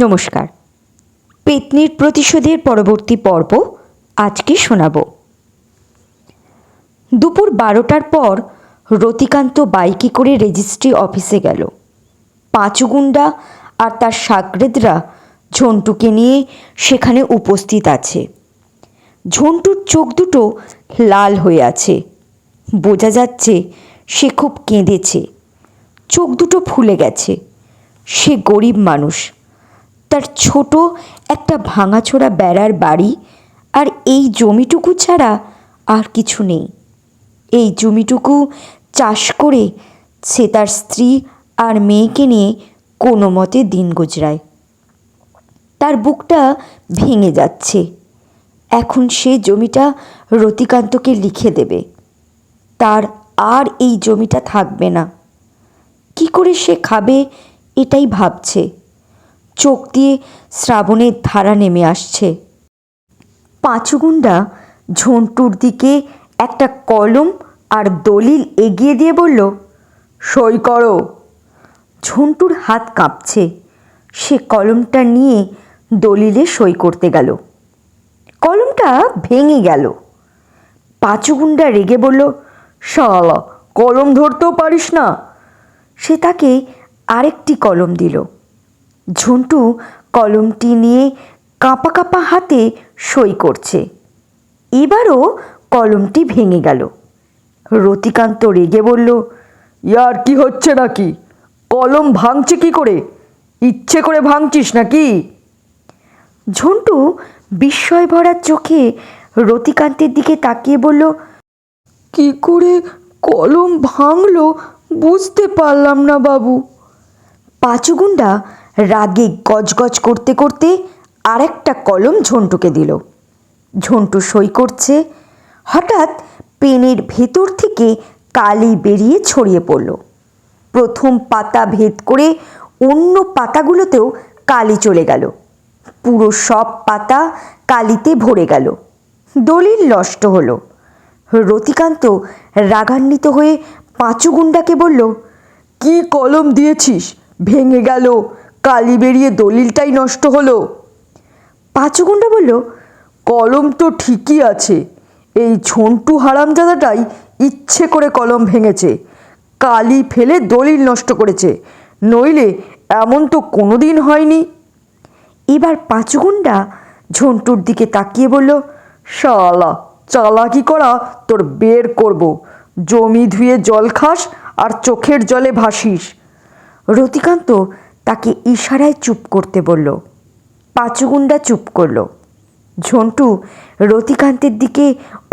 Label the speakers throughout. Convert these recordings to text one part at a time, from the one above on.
Speaker 1: নমস্কার। পেত্নীর প্রতিশোধের পরবর্তী পর্ব আজকে শোনাব। দুপুর 12টার পর রতিকান্ত বাইকে করে রেজিস্ট্রি অফিসে গেল। পাঁচুগুন্ডা আর তার শাগরেদরা ঝন্টুকে নিয়ে সেখানে উপস্থিত আছে। ঝন্টুর চোখ দুটো লাল হয়ে আছে, বোঝা যাচ্ছে সে খুব কেঁদেছে। চোখ দুটো ফুলে গেছে। সে গরিব মানুষ, তার ছোট একটা ভাঙাচোরা বেড়ার বাড়ি আর এই জমিটুকু ছাড়া আর কিছু নেই। এই জমিটুকু চাষ করে সে তার স্ত্রী আর মেয়েকে নিয়ে কোনো মতে দিন গুজরায়। তার বুকটা ভেঙে যাচ্ছে। এখন সে জমিটা রতিকান্তকে লিখে দেবে। তার আর এই জমিটা থাকবে না। কি করে সে খাবে এটাই ভাবছে। চোখ দিয়ে শ্রাবণের ধারা নেমে আসছে। পাঁচুগুন্ডা ঝন্টুর দিকে একটা কলম আর দলিল এগিয়ে দিয়ে বলল, সই করো। ঝন্টুর হাত কাঁপছে। সে কলমটা নিয়ে দলিলে সই করতে গেল। কলমটা ভেঙে গেল। পাঁচুগুন্ডা রেগে বলল, শালা, কলম ধরতেও পারিস না। সে তাকে আরেকটি কলম দিল। ঝন্টু কলমটি নিয়ে কাঁপা কাঁপা হাতে সই করছে। এবারও কলমটি ভেঙে গেল। রতিকান্ত রেগে বলল, ইয়ার কি হচ্ছে নাকি? কলম ভাঙছে কি করে? ইচ্ছে করে ভাঙছিস নাকি? ঝন্টু বিস্ময় ভরা চোখে রতিকান্তের দিকে তাকিয়ে বলল, কি করে কলম ভাঙলো বুঝতে পারলাম না বাবু। পাঁচুগুন্ডা রাগে গজগজ করতে করতে আরেকটা কলম ঝন্টুকে দিল। ঝন্টু সই করছে। হঠাৎ পেনের ভেতর থেকে কালি বেরিয়ে ছড়িয়ে পড়ল। প্রথম পাতা ভেদ করে অন্য পাতাগুলোতেও কালি চলে গেল। পুরো সব পাতা কালিতে ভরে গেল। দলিল নষ্ট হলো। রতিকান্ত রাগান্বিত হয়ে পাঁচুগুন্ডাকে বলল, কি কলম দিয়েছিস? ভেঙে গেল, কালি বেরিয়ে দলিলটাই নষ্ট হলো। পাঁচুগুন্ডা বলল, কলম তো ঠিকই আছে, এই ঝন্টু হারামজাদাটাই ইচ্ছে করে কলম ভেঙেছে, কালি ফেলে দলিল নষ্ট করেছে, নইলে এমন তো কোনো দিন হয়নি। এবার পাঁচুগুন্ডা ঝন্টুর দিকে তাকিয়ে বলল, শালা, চালাকি করা তোর বের করব। জমি ধুয়ে জল খাস আর চোখের জলে ভাসিস। রতিকান্ত তাকে ইশারায় চুপ করতে বলল। পাঁচুগুন্ডা চুপ করল। ঝন্টু রতিকান্তের দিকে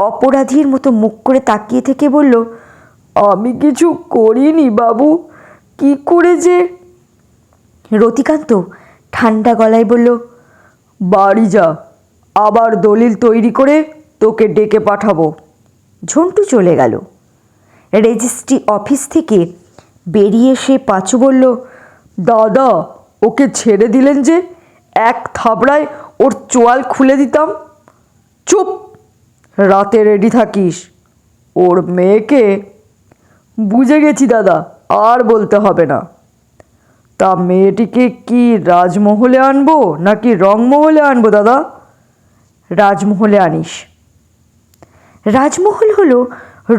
Speaker 1: অপরাধীর মতো মুখ করে তাকিয়ে থেকে বলল, আমি কিছু করিনি বাবু, কি করে যে। রতিকান্ত ঠান্ডা গলায় বলল, বাড়ি যা, আবার দলিল তৈরি করে তোকে ডেকে পাঠাবো। ঝন্টু চলে গেল। রেজিস্ট্রি অফিস থেকে বেরিয়ে এসে পাঁচু বলল, দাদা, ওকে ছেড়ে দিলেন যে, এক থাবড়ায় ওর চোয়াল খুলে দিতাম। চুপ, রাতে রেডি থাকিস। ওর মেয়েকে। বুঝে গেছি দাদা, আর বলতে হবে না। তা মেয়েটিকে কি রাজমহলে আনবো নাকি রংমহলে আনবো দাদা? রাজমহলে আনিস। রাজমহল হলো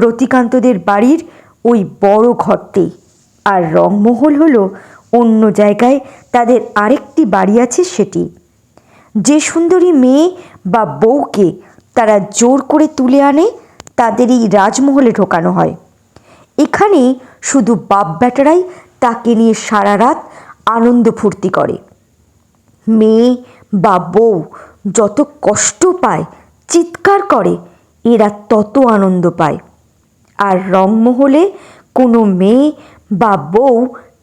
Speaker 1: রতিকান্তদের বাড়ির ওই বড় ঘরটি, আর রংমহল হলো অন্য জায়গায় তাদের আরেকটি বাড়ি আছে সেটি। যে সুন্দরী মেয়ে বা বউকে তারা জোর করে তুলে আনে তাদের এই রাজমহলে ঢোকানো হয়। এখানে শুধু বাপ বেটারাই তাকে নিয়ে সারা রাত আনন্দ ফুর্তি করে। মেয়ে বা বউ যত কষ্ট পায়, চিৎকার করে, এরা তত আনন্দ পায়। আর রংমহলে কোনো মেয়ে বা বউ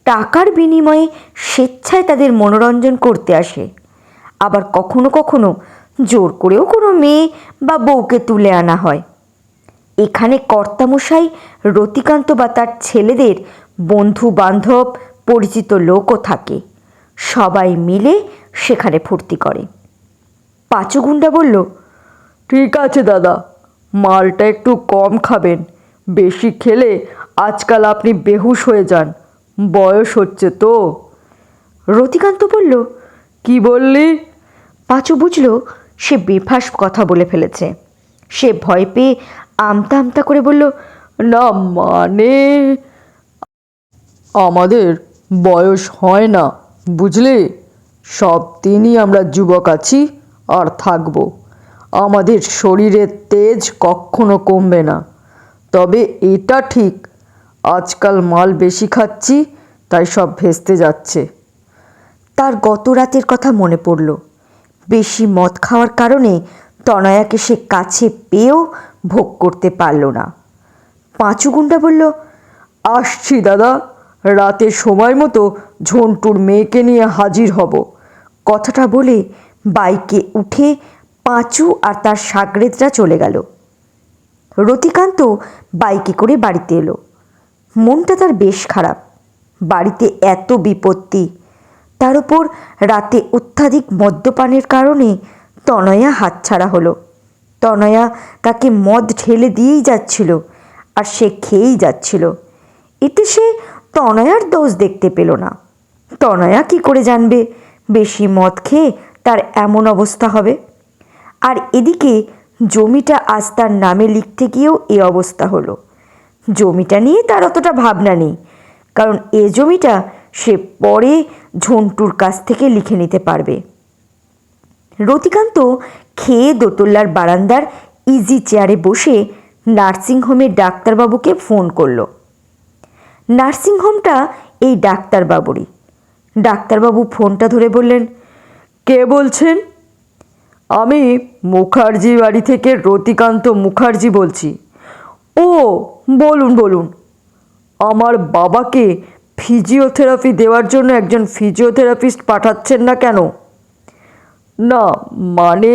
Speaker 1: টাকার বিনিময়ে স্বেচ্ছায় তাদের মনোরঞ্জন করতে আসে। আবার কখনো কখনো জোর করেও কোনো মেয়ে বা বউকে তুলে আনা হয়। এখানে কর্তামশাই রতিকান্ত বা তার ছেলেদের বন্ধু বান্ধব পরিচিত লোকও থাকে। সবাই মিলে সেখানে ফুর্তি করে। পাঁচুগুন্ডা বলল, ঠিক আছে দাদা, মালটা একটু কম খাবেন, বেশি খেলে আজকাল আপনি বেহুশ হয়ে যান, বয়স হচ্ছে তো। রতিকান্ত বলল,
Speaker 2: কি বললি?
Speaker 1: পাঁচু বুঝল সে বেফাঁস কথা বলে ফেলেছে। সে ভয় পেয়ে আমতা আমতা করে বলল,
Speaker 2: না মানে আমাদের বয়স হয় না, বুঝলি? সব দিনই আমরা যুবক আছি আর থাকব। আমাদের শরীরের তেজ কখনো কমবে না। তবে এটা ঠিক, আজকাল মাল বেশি খাচ্ছি, তাই সব ভেস্তে যাচ্ছে।
Speaker 1: তার গত রাতের কথা মনে পড়ল। বেশি মদ খাওয়ার কারণে তনয়াকে সে কাছে পেয়েও ভোগ করতে পারল না। পাঁচু গুন্ডা বলল,
Speaker 2: আসছি দাদা, রাতে সময় মতো ঝন্টুর মেয়েকে নিয়ে হাজির হব।
Speaker 1: কথাটা বলে বাইকে উঠে পাঁচু আর তার সাগরেদরা চলে গেল। রতিকান্ত বাইকে করে বাড়িতে এলো। মনটা তার বেশ খারাপ। বাড়িতে এত বিপত্তি, তার উপর রাতে অত্যাধিক মদ্যপানের কারণে তনয়া হাতছাড়া হলো। তনয়া তাকে মদ ঢেলে দিয়েই যাচ্ছিল আর সে খেয়েই যাচ্ছিল। এতে সে তনয়ার দোষ দেখতে পেল না। তনয়া কি করে জানবে বেশি মদ খেয়ে তার এমন অবস্থা হবে? আর এদিকে জমিটা আজ তার নামে লিখতে গিয়েও এ অবস্থা হলো। জমিটা নিয়ে তার অতটা ভাবনা নেই, কারণ এ জমিটা সে পরে ঝন্টুর কাছ থেকে লিখে নিতে পারবে। রতিকান্ত খেয়ে দোতলার বারান্দার ইজি চেয়ারে বসে নার্সিংহোমের ডাক্তারবাবুকে ফোন করলো। নার্সিংহোমটা এই ডাক্তারবাবুরই। ডাক্তারবাবু ফোনটা ধরে বললেন,
Speaker 2: কে বলছেন? আমি মুখার্জি বাড়ি থেকে রতিকান্ত মুখার্জি বলছি। ও, বলুন বলুন। আমার বাবাকে ফিজিওথেরাপি দেওয়ার জন্য একজন ফিজিওথেরাপিস্ট পাঠাচ্ছেন না কেন? না মানে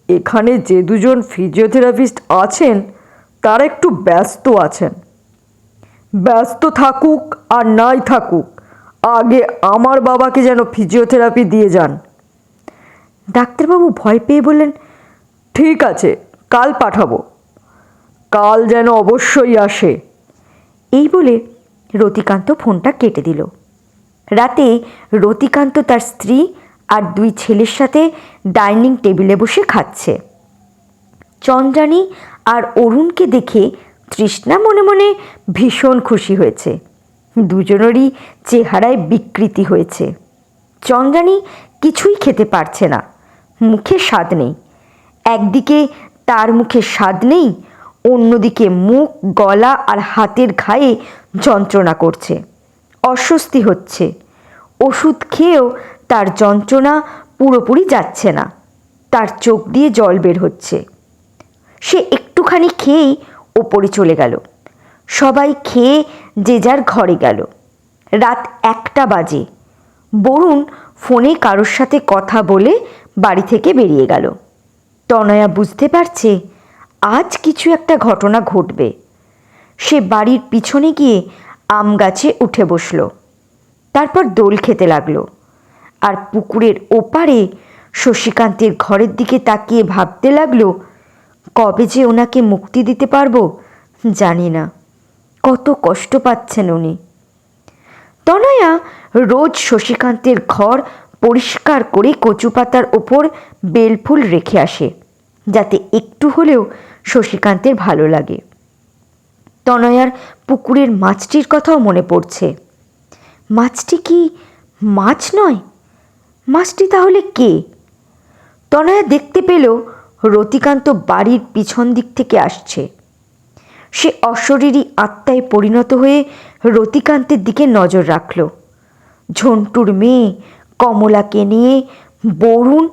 Speaker 2: এখানে যে দুজন ফিজিওথেরাপিস্ট আছেন তারা একটু ব্যস্ত আছেন। ব্যস্ত থাকুক আর নাই থাকুক, আগে আমার বাবাকে যেন ফিজিওথেরাপি দিয়ে যান।
Speaker 1: ডাক্তারবাবু ভয় পেয়ে বললেন,
Speaker 2: ঠিক আছে, কাল পাঠাবো। কাল যেন অবশ্যই আসে।
Speaker 1: এই বলে রতিকান্ত ফোনটা কেটে দিল। রাতে রতিকান্ত তার স্ত্রী আর দুই ছেলের সাথে ডাইনিং টেবিলে বসে খাচ্ছে। চন্দ্রানী আর অরুণকে দেখে তৃষ্ণা মনে মনে ভীষণ খুশি হয়েছে। দুজনেরই চেহারায় বিকৃতি হয়েছে। চন্দ্রানী কিছুই খেতে পারছে না, মুখে স্বাদ নেই। একদিকে তার মুখে স্বাদ নেই, অন্যদিকে মুখ, গলা আর হাতের ঘায়ে যন্ত্রণা করছে, অস্বস্তি হচ্ছে। ওষুধ খেয়েও তার যন্ত্রণা পুরোপুরি যাচ্ছে না, তার চোখ দিয়ে জল বের হচ্ছে। সে একটুখানি খেয়েই ওপরে চলে গেল। সবাই খেয়ে যে যার ঘরে গেল। রাত 1টা বাজে। বরুণ ফোনে কারোর সাথে কথা বলে বাড়ি থেকে বেরিয়ে গেল। তনয়া বুঝতে পারছে আজ কিছু একটা ঘটনা ঘটবে। সে বাড়ির পিছনে গিয়ে আম গাছে উঠে বসল। তারপর দোল খেতে লাগলো। আর পুকুরের ওপারে শশীকান্তের ঘরের দিকে তাকিয়ে ভাবতে লাগলো, কবে যে ওনাকে মুক্তি দিতে পারবো জানি না, কত কষ্ট পাচ্ছেন উনি। তনয়া রোজ শশীকান্তের ঘর পরিষ্কার করে কচু পাতার ওপর বেলফুল রেখে আসে, যাতে একটু হলেও শশীকান্তের ভালো লাগে। তনয়ার পুকুরের মাছটির কথাও মনে পড়ছে। মাছটি কি মাছ নয়? মাছটি তাহলে কে? তনয়া দেখতে পেল রতিকান্ত বাড়ির পিছন দিক থেকে আসছে। সে অশরীরী আত্মায় পরিণত হয়ে রতিকান্তের দিকে নজর রাখল। ঝন্টুর মেয়ে কমলাকে নিয়ে বরুণ,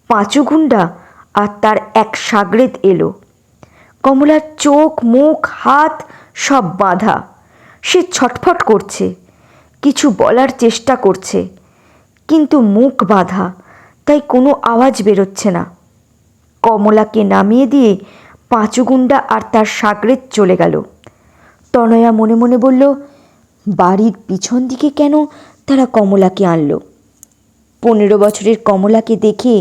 Speaker 1: পাঁচুগুন্ডা আর তার এক সাগরেদ এলো। কমলার চোখ, মুখ, হাত সব বাঁধা। সে ছটফট করছে, কিছু বলার চেষ্টা করছে, কিন্তু মুখ বাঁধা, তাই কোনো আওয়াজ বেরোচ্ছে না। কমলাকে নামিয়ে দিয়ে পাঁচুগুন্ডা আর তার সাগরেদ চলে গেল। তনয়া মনে মনে বলল, বাড়ির পিছন দিকে কেন তারা কমলাকে আনলো? 15 বছরের কমলাকে দেখে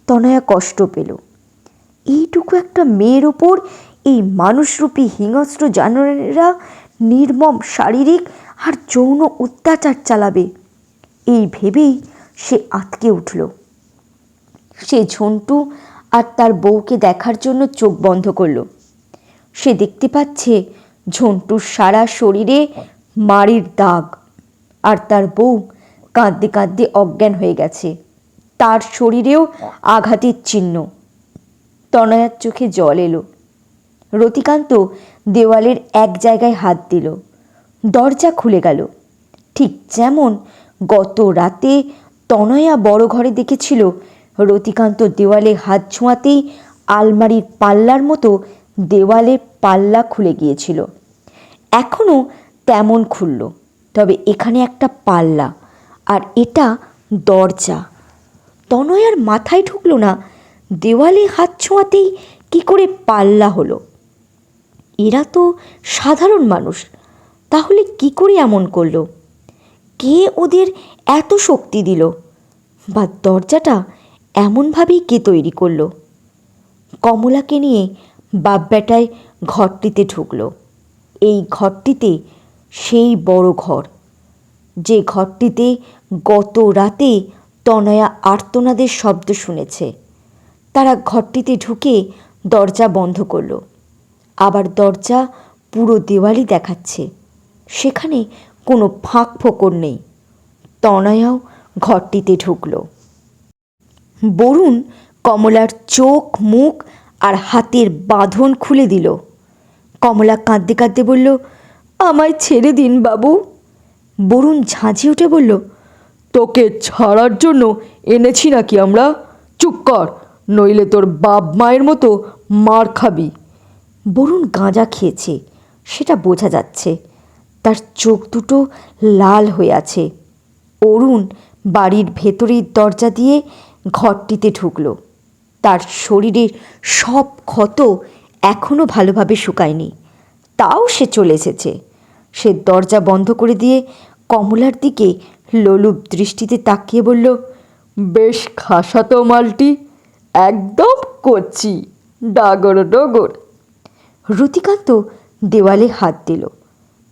Speaker 1: তনয়া কষ্ট পেল। এইটুকু একটা মেয়ের ওপর এই মানুষরূপী হিংস্র জানোয়ারেরা নির্মম শারীরিক আর যৌন অত্যাচার চালাবে, এই ভেবেই সে আঁতকে উঠল। সে ঝন্টু আর তার বউকে দেখার জন্য চোখ বন্ধ করলো। সে দেখতে পাচ্ছে ঝন্টুর সারা শরীরে মারির দাগ, আর তার বউ কাঁদতে কাঁদতে অজ্ঞান হয়ে গেছে। তার শরীরেও আঘাতের চিহ্ন। তনয়ার চোখে জল এলো। রতিকান্ত দেওয়ালের এক জায়গায় হাত দিল। দরজা খুলে গেল। ঠিক যেমন গত রাতে তনয়া বড় ঘরে দেখেছিল রতিকান্ত দেওয়ালে হাত ছোঁয়াতেই আলমারির পাল্লার মতো দেওয়ালের পাল্লা খুলে গিয়েছিল। এখনও তেমন খুলল, তবে এখানে একটা পাল্লা, আর এটা দরজা। তনয়ার মাথায় ঢুকলো না দেওয়ালে হাত ছোঁয়াতেই কি করে পাল্লা হলো। এরা তো সাধারণ মানুষ, তাহলে কি করে এমন করলো? কে ওদের এত শক্তি দিল? বা দরজাটা এমনভাবেই কে তৈরি করলো? কমলাকে নিয়ে বাপ বেটায় ঘরটিতে ঢুকলো। এই ঘরটিতে সেই বড় ঘর, যে ঘরটিতে গত রাতে তনয়া আর্তনাদের শব্দ শুনেছে। তারা ঘরটিতে ঢুকে দরজা বন্ধ করলো। আবার দরজা পুরো দেওয়ালই দেখাচ্ছে, সেখানে কোনো ফাঁক ফোকর নেই। তনয়াও ঘরটিতে ঢুকল। বরুণ কমলার চোখ, মুখ আর হাতের বাঁধন খুলে দিল। কমলা কাঁদতে কাঁদতে বলল, আমায় ছেড়ে দিন বাবু। বরুণ ঝাঁঝিয়ে উঠে বলল,
Speaker 2: তোকে ছাড়ার জন্য এনেছি নাকি আমরা? চুপ কর, নইলে তোর বাপ মায়ের মতো মার খাবি।
Speaker 1: বরুণ গাঁজা খেয়েছে, সেটা বোঝা যাচ্ছে। তার চোখ দুটো লাল হয়ে আছে। অরুণ বাড়ির ভেতরের দরজা দিয়ে ঘরটিতে ঢুকল। তার শরীরের সব ক্ষত এখনও ভালোভাবে শুকায়নি, তাও সে চলে এসেছে। সে দরজা বন্ধ করে দিয়ে কমলার দিকে লোলুপ দৃষ্টিতে তাকিয়ে বলল,
Speaker 2: বেশ খাসা তো মালটি, একদম কচি, ডাগর ডগর।
Speaker 1: রতিকান্ত দেওয়ালে হাত দিল।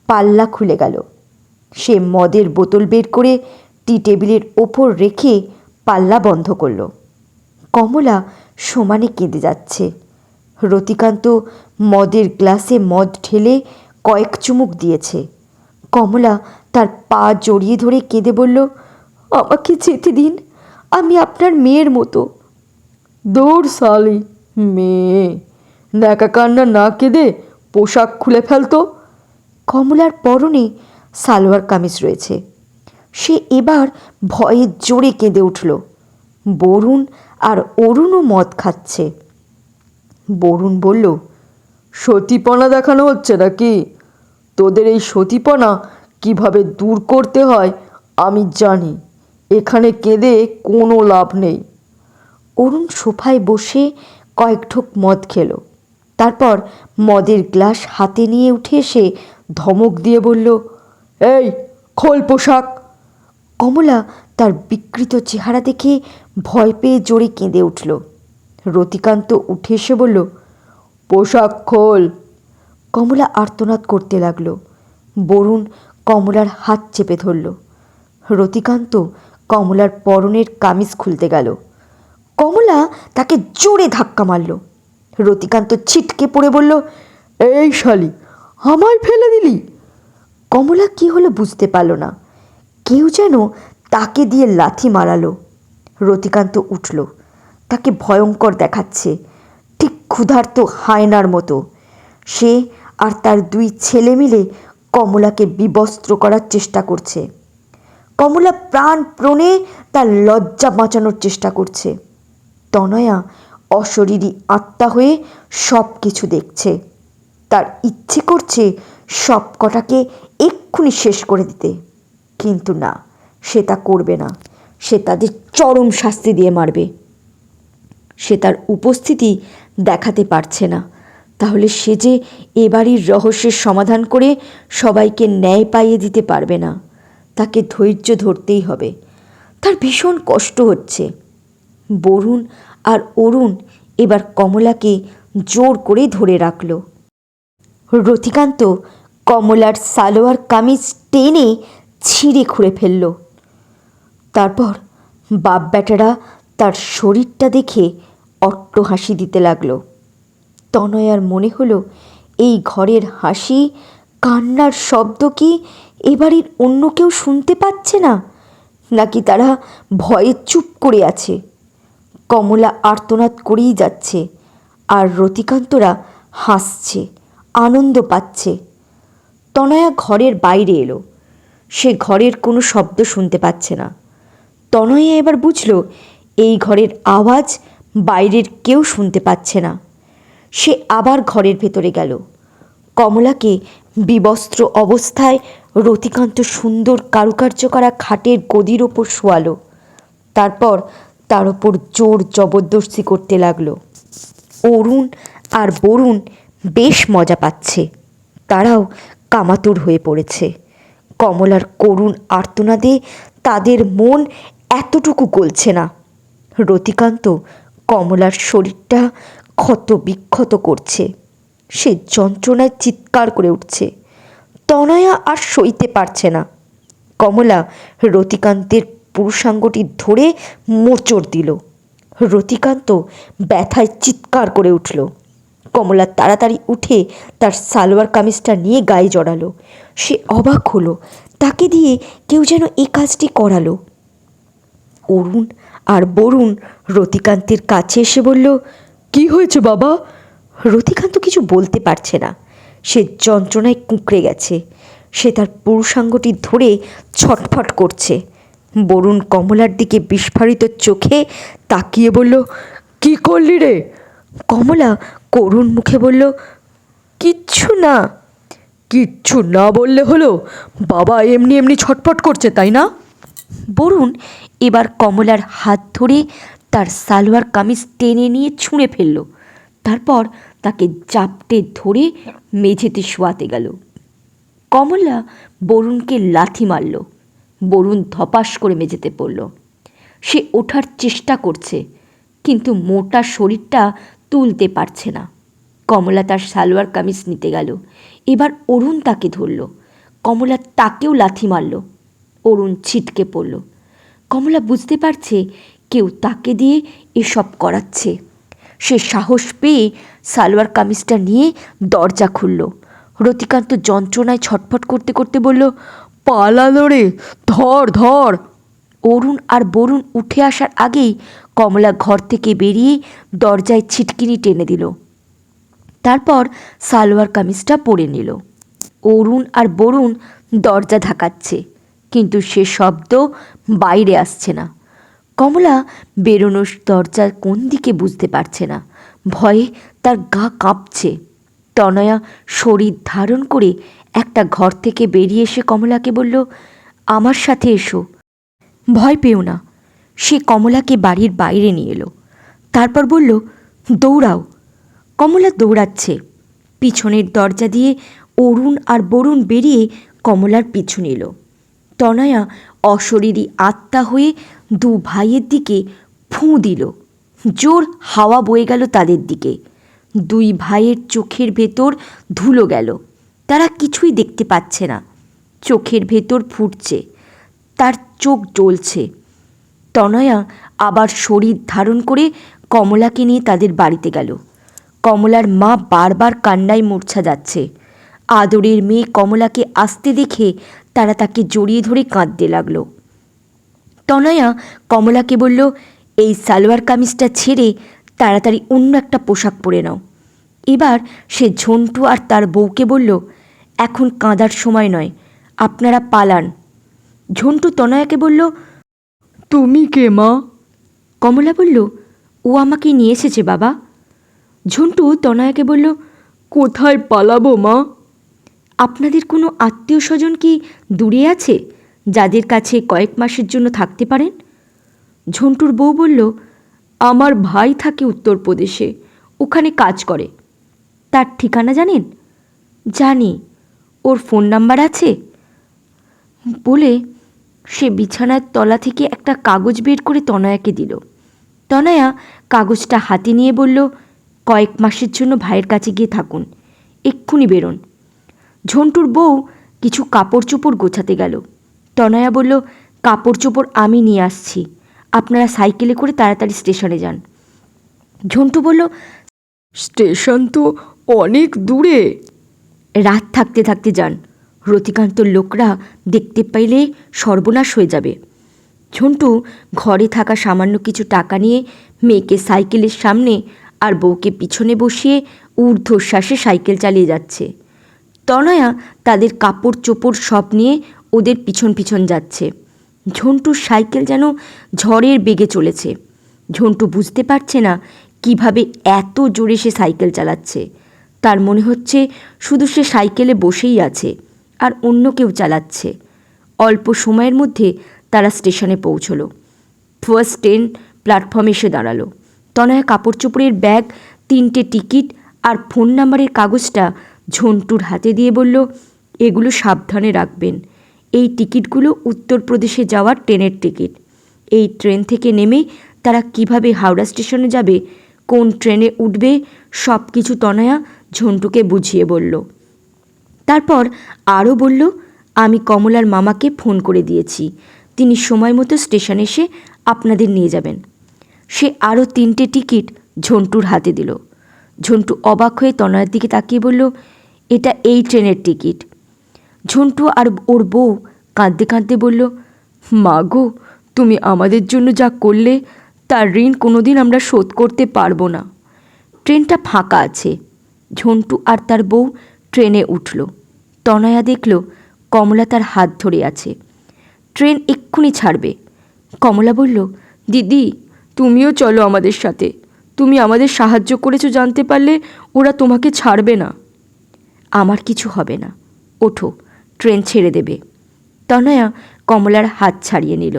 Speaker 1: পাল্লা খুলে গেল। সে মদের বোতল বের করে টি টেবিলের ওপর রেখে পাল্লা বন্ধ করল। কমলা সমানে কেঁদে যাচ্ছে। রতিকান্ত মদের গ্লাসে মদ ঢেলে কয়েক চুমুক দিয়েছে। কমলা তার পা জড়িয়ে ধরে কেঁদে বলল, আমাকে যেতে দিন, আমি আপনার মেয়ের মতো।
Speaker 2: দূর সালি, মেয়ে, ন্যাকা কান্না না কেঁদে পোশাক খুলে ফেলতো।
Speaker 1: কমলার পরনে সালোয়ার কামিজ রয়েছে। সে এবার ভয়ে জোরে কেঁদে উঠল। বরুণ আর অরুণও মদ খাচ্ছে।
Speaker 2: বরুণ বলল, সতীপনা দেখানো হচ্ছে নাকি? তোদের এই সতীপনা কিভাবে দূর করতে হয় আমি জানি। এখানে কেঁদে কোনো লাভ নেই।
Speaker 1: অরুণ সোফায় বসে কয়েক ঢোক মদ খেল। তারপর মদের গ্লাস হাতে নিয়ে উঠে এসে ধমক দিয়ে বলল,
Speaker 2: এই খোল পোশাক।
Speaker 1: কমলা তার বিকৃত চেহারা দেখে ভয় পেয়ে জোরে কেঁদে উঠল। রতিকান্ত উঠে এসে বলল,
Speaker 2: পোশাক খোল।
Speaker 1: কমলা আর্তনাদ করতে লাগলো। বরুণ কমলার হাত চেপে ধরল। রতিকান্ত কমলার পরনের কামিজ খুলতে গেল। কমলা তাকে জোরে ধাক্কা মারল। রতিকান্ত ছিটকে পড়ে বলল,
Speaker 2: এই শালি, আমায় ফেলে দিলি?
Speaker 1: কমলা কি হলো বুঝতে পারল না। কেউ যেন তাকে দিয়ে লাথি মারালো। রতিকান্ত উঠল। তাকে ভয়ঙ্কর দেখাচ্ছে, ঠিক ক্ষুধার্ত হায়নার মতো। সে আর তার দুই ছেলে মিলে কমলাকে বিবস্ত্র করার চেষ্টা করছে। কমলা প্রাণপণে তার লজ্জা বাঁচানোর চেষ্টা করছে। তনয়া অশরীরী আত্মা হয়ে সব কিছু দেখছে। তার ইচ্ছে করছে সব কটাকে এক্ষুনি শেষ করে দিতে, কিন্তু না, সে তা করবে না। সে তাদের চরম শাস্তি দিয়ে মারবে। সে তার উপস্থিতি দেখাতে পারছে না, তাহলে সে যে এ বাড়ির রহস্যের সমাধান করে সবাইকে ন্যায় পাইয়ে দিতে পারবে না। তাকে ধৈর্য ধরতেই হবে। তার ভীষণ কষ্ট হচ্ছে। বরুণ আর অরুণ এবার কমলাকে জোর করে ধরে রাখল। রতিকান্ত কমলার সালোয়ার কামিজ টেনে ছিঁড়ে খুঁড়ে ফেলল। তারপর বাপ বেটারা তার শরীরটা দেখে অট্ট হাসি দিতে লাগলো। তনয়ার মনে হলো এই ঘরের হাসি কান্নার শব্দ কি এবাড়ির অন্য কেউ শুনতে পাচ্ছে না, নাকি তারা ভয়ে চুপ করে আছে। কমলা আর্তনাদ করেই যাচ্ছে, আর রতিকান্তরা হাসছে, আনন্দ পাচ্ছে। তনয়া ঘরের বাইরে এলো। সে ঘরের কোনো শব্দ শুনতে পাচ্ছে না। তনয়া এবার বুঝল এই ঘরের আওয়াজ বাইরের কেউ শুনতে পাচ্ছে না। সে আবার ঘরের ভেতরে গেল। কমলাকে বিবস্ত্র অবস্থায় রতিকান্ত সুন্দর কারুকার্য করা খাটের গদির ওপর শোয়ালো। তারপর তার ওপর জোর জবরদস্তি করতে লাগলো। অরুণ আর বরুণ বেশ মজা পাচ্ছে। তারাও কামাতুর হয়ে পড়েছে। কমলার করুণ আর্তনাদে তাদের মন এতটুকু গলছে না। রতিকান্ত কমলার শরীরটা ক্ষত বিক্ষত করছে। সে যন্ত্রণায় চিৎকার করে উঠছে। তনয়া আর সইতে পারছে না। কমলা রতিকান্তের পুরুষাঙ্গটি ধরে মোচড় দিল। রতিকান্ত ব্যথায় চিৎকার করে উঠল। কমলা তাড়াতাড়ি উঠে তার সালোয়ার কামিজটা নিয়ে গায়ে জড়ালো। সে অবাক হলো, তাকে দিয়ে কেউ যেন এই কাজটি করালো। অরুণ আর বরুণ রতিকান্তের কাছে এসে বলল,
Speaker 2: কি হয়েছে বাবা?
Speaker 1: রতিকান্ত কিছু বলতে পারছে না। সে যন্ত্রণায় কুঁকড়ে গেছে। সে তার পুরুষাঙ্গটি ধরে ছটফট করছে। বরুণ কমলার দিকে বিস্ফারিত চোখে তাকিয়ে বলল,
Speaker 2: কি করলি রে?
Speaker 1: কমলা করুণ মুখে বলল, কিচ্ছু না।
Speaker 2: কিচ্ছু না বললে হলো? বাবা এমনি এমনি ছটফট করছে, তাই না?
Speaker 1: বরুণ এবার কমলার হাত ধরে তার সালোয়ার কামিজ টেনে নিয়ে ছুঁড়ে ফেলল। তারপর তাকে জাপটে ধরে মেঝেতে শোয়াতে গেল। কমলা বরুণকে লাথি মারল। বরুণ ধপাস করে মেঝেতে পড়ল। সে ওঠার চেষ্টা করছে, কিন্তু মোটা শরীরটা তুলতে পারছে না। কমলা তার সালোয়ার কামিজ নিতে গেল। এবার অরুণ তাকে ধরল। কমলা তাকেও লাথি মারল। অরুণ ছিটকে পড়ল। কমলা বুঝতে পারছে কেউ তাকে দিয়ে এসব করাচ্ছে। সে সাহস পেয়ে সালোয়ার কামিজটা নিয়ে দরজা খুলল। রতিকান্ত যন্ত্রণায় ছটফট করতে করতে বলল,
Speaker 2: পালালো রে, ধর ধর।
Speaker 1: অরুণ আর বরুণ উঠে আসার আগেই কমলা ঘর থেকে বেরিয়ে দরজায় ছিটকিনি টেনে দিল। তারপর সালোয়ার কামিজটা পরে নিল। অরুণ আর বরুণ দরজা ধাকাচ্ছে, কিন্তু সে শব্দ বাইরে আসছে না। কমলা বেরোনোর দরজার কোন দিকে বুঝতে পারছে না। ভয়ে তার গা কাঁপছে। তনয়া শরীর ধারণ করে একটা ঘর থেকে বেরিয়ে এসে কমলাকে বলল, আমার সাথে এসো, ভয় পেও না। সে কমলাকে বাড়ির বাইরে নিয়ে এলো। তারপর বলল, দৌড়াও। কমলা দৌড়াচ্ছে। পিছনের দরজা দিয়ে অরুণ আর বরুণ বেরিয়ে কমলার পিছু নিল। তনয়া অশরীরী আত্মা হয়ে দু ভাইয়ের দিকে ফুঁ দিল। জোর হাওয়া বয়ে গেল তাদের দিকে। দুই ভাইয়ের চোখের ভেতর ধুলো গেল। তারা কিছুই দেখতে পাচ্ছে না। চোখের ভেতর ফুটছে, তার চোখ জ্বলছে। তনয়া আবার শরীর ধারণ করে কমলাকে নিয়ে তাদের বাড়িতে গেল। কমলার মা বারবার কান্নায় মূর্ছা যাচ্ছে। আদরের মেয়ে কমলাকে আসতে দেখে তারা তাকে জড়িয়ে ধরে কাঁদতে লাগলো। তনয়া কমলাকে বলল, এই সালোয়ার কামিজটা ছেড়ে তাড়াতাড়ি অন্য একটা পোশাক পরে নাও। এবার সে ঝন্টু আর তার বউকে বলল, এখন কাঁদার সময় নয়, আপনারা পালান। ঝন্টু তনয়াকে বলল,
Speaker 2: তুমি কে মা?
Speaker 1: কমলা বলল, ও আমাকে নিয়ে এসেছে বাবা। ঝন্টু তনয়াকে বলল,
Speaker 2: কোথায় পালাবো মা?
Speaker 1: আপনাদের কোনো আত্মীয় স্বজন কি দূরে আছে যাদের কাছে কয়েক মাসের জন্য থাকতে পারেন? ঝন্টুর বউ বলল,
Speaker 2: আমার ভাই থাকে উত্তরপ্রদেশে, ওখানে কাজ করে।
Speaker 1: তার ঠিকানা জানেন? জানি। ওর ফোন নাম্বার আছে? বলে সে বিছানার তলা থেকে একটা কাগজ বের করে তনয়াকে দিল। তনয়া কাগজটা হাতে নিয়ে বলল, কয়েক মাসের জন্য ভাইয়ের কাছে গিয়ে থাকুন, এক্ষুনি বেরোন। ঝন্টুর বউ কিছু কাপড় চোপড় গোছাতে গেল। তনয়া বলল, কাপড় চোপড় আমি নিয়ে আসছি, আপনারা সাইকেলে করে তাড়াতাড়ি স্টেশনে যান। ঝন্টু বলল,
Speaker 2: স্টেশন তো অনেক দূরে।
Speaker 1: রাত থাকতে থাকতে যান, রতিকান্তর লোকরা দেখতে পাইলে সর্বনাশ হয়ে যাবে। ঝন্টু ঘরে থাকা সামান্য কিছু টাকা নিয়ে মেয়েকে সাইকেলের সামনে আর বউকে পিছনে বসিয়ে ঊর্ধ্বশ্বাসে সাইকেল চালিয়ে যাচ্ছে। তনয়া তাদের কাপড় চোপড় সব নিয়ে ওদের পিছন পিছন যাচ্ছে। ঝন্টুর সাইকেল যেন ঝড়ের বেগে চলেছে। ঝন্টু বুঝতে পারছে না কিভাবে এত জোরে সে সাইকেল চালাচ্ছে। তার মনে হচ্ছে শুধু সে সাইকেলে বসেই আছে আর অন্য কেউ চালাচ্ছে। অল্প সময়ের মধ্যে তারা স্টেশনে পৌঁছলো। ফার্স্ট ট্রেন প্ল্যাটফর্মে এসে দাঁড়ালো। তনয়া কাপড় চোপড়ের ব্যাগ, 3টে টিকিট আর ফোন নাম্বারের কাগজটা ঝন্টুর হাতে দিয়ে বলল, এগুলো সাবধানে রাখবেন। এই টিকিটগুলো উত্তরপ্রদেশে যাওয়ার ট্রেনের টিকিট। এই ট্রেন থেকে নেমে তারা কিভাবে হাওড়া স্টেশনে যাবে, কোন ট্রেনে উঠবে, সব কিছু তনয়া ঝন্টুকে বুঝিয়ে বলল। তারপর আরও বলল, আমি কমলার মামাকে ফোন করে দিয়েছি, তিনি সময় মতো স্টেশনে এসে আপনাদের নিয়ে যাবেন। সে আরও 3টে টিকিট ঝন্টুর হাতে দিল। ঝন্টু অবাক হয়ে তনয়ার দিকে তাকিয়ে বলল, এটা এই ট্রেনের টিকিট। ঝন্টু আর ওর বউ কাঁদতে কাঁদতে বলল, মা গো, তুমি আমাদের জন্য যা করলে তার ঋণ কোনোদিন আমরা শোধ করতে পারবো না। ট্রেনটা ফাঁকা আছে। ঝন্টু আর তার বউ ট্রেনে উঠল। তনয়া দেখল কমলা তার হাত ধরে আছে। ট্রেন এক্ষুনি ছাড়বে। কমলা বলল, দিদি তুমিও চলো আমাদের সাথে, তুমি আমাদের সাহায্য করেছো জানতে পারলে ওরা তোমাকে ছাড়বে না। আমার কিছু হবে না, ওঠো, ট্রেন ছেড়ে দেবে। তনয়া কমলার হাত ছাড়িয়ে নিল।